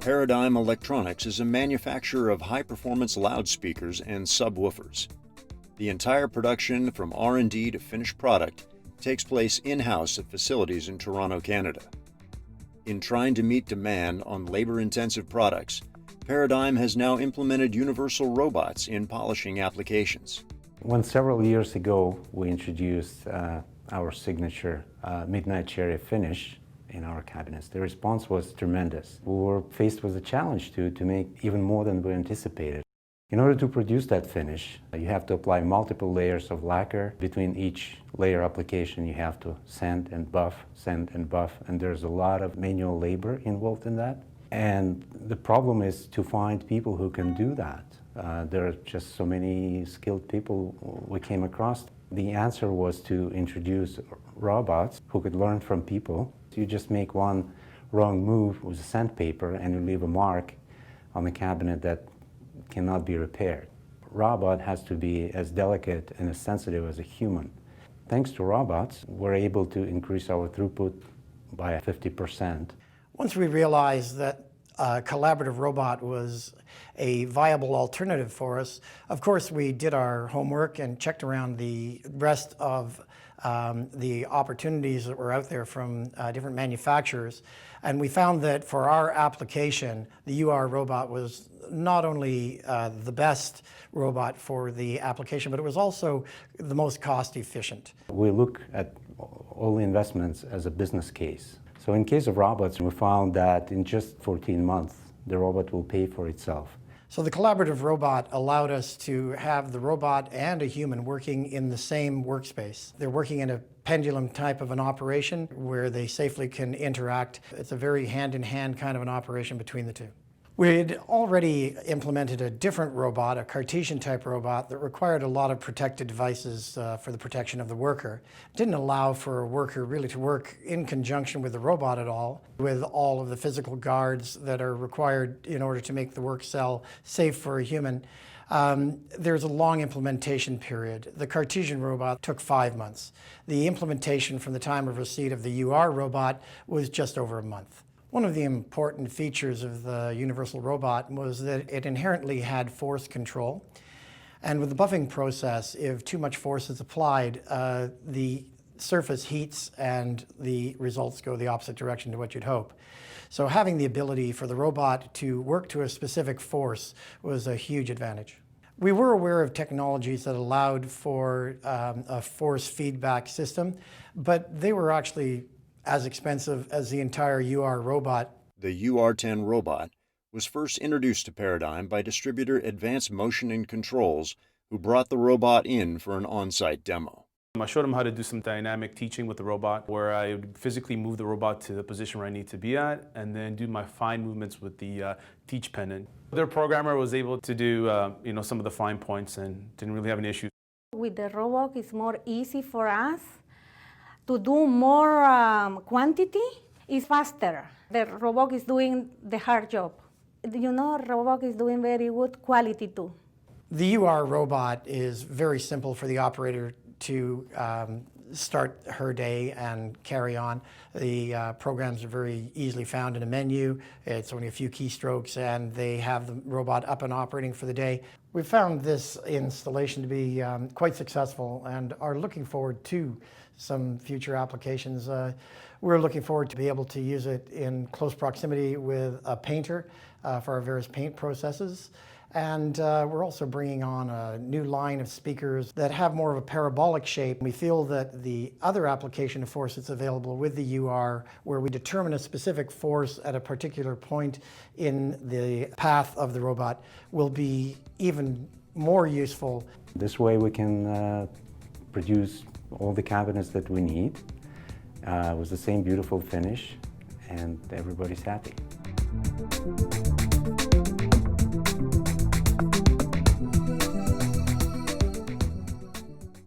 Paradigm Electronics is a manufacturer of high-performance loudspeakers and subwoofers. The entire production from R&D to finished product takes place in-house at facilities in Toronto, Canada. In trying to meet demand on labor-intensive products, Paradigm has now implemented universal robots in polishing applications. When several years ago we introduced our signature Midnight Cherry finish in our cabinets, the response was tremendous. We were faced with a challenge to make even more than we anticipated. In order to produce that finish, you have to apply multiple layers of lacquer. Between each layer application, you have to sand and buff, and there's a lot of manual labor involved in that. And the problem is to find people who can do that. There are just so many skilled people we came across. The answer was to introduce robots who could learn from people. You just make one wrong move with sandpaper and you leave a mark on the cabinet that cannot be repaired. Robot has to be as delicate and as sensitive as a human. Thanks to robots, we're able to increase our throughput by 50%. Once we realized that a collaborative robot was a viable alternative for us, of course we did our homework and checked around the rest of the opportunities that were out there from different manufacturers. And we found that for our application, the UR robot was not only the best robot for the application, but it was also the most cost efficient. We look at all the investments as a business case. So in case of robots, we found that in just 14 months, the robot will pay for itself. So the collaborative robot allowed us to have the robot and a human working in the same workspace. They're working in a pendulum type of an operation where they safely can interact. It's a very hand-in-hand kind of an operation between the two. We'd already implemented a different robot, a Cartesian type robot, that required a lot of protective devices for the protection of the worker. It didn't allow for a worker really to work in conjunction with the robot at all, with all of the physical guards that are required in order to make the work cell safe for a human. There's a long implementation period. The Cartesian robot took 5 months. The implementation from the time of receipt of the UR robot was just over a month. One of the important features of the universal robot was that it inherently had force control. And with the buffing process, if too much force is applied, the surface heats and the results go the opposite direction to what you'd hope. So having the ability for the robot to work to a specific force was a huge advantage. We were aware of technologies that allowed for a force feedback system, but they were actually as expensive as the entire UR robot. The UR10 robot was first introduced to Paradigm by distributor Advanced Motion and Controls, who brought the robot in for an on-site demo. I showed them how to do some dynamic teaching with the robot, where I would physically move the robot to the position where I need to be at, and then do my fine movements with the teach pendant. Their programmer was able to do some of the fine points and didn't really have any issues. With the robot, it's more easy for us to do more quantity. It's faster. The robot is doing the hard job. Robot is doing very good quality too. The UR robot is very simple for the operator to start her day and carry on. The programs are very easily found in a menu. It's only a few keystrokes and they have the robot up and operating for the day. We found this installation to be quite successful and are looking forward to some future applications. We're looking forward to be able to use it in close proximity with a painter for our various paint processes. And we're also bringing on a new line of speakers that have more of a parabolic shape. We feel that the other application of force that's available with the UR, where we determine a specific force at a particular point in the path of the robot, will be even more useful. This way we can produce all the cabinets that we need with the same beautiful finish, and everybody's happy.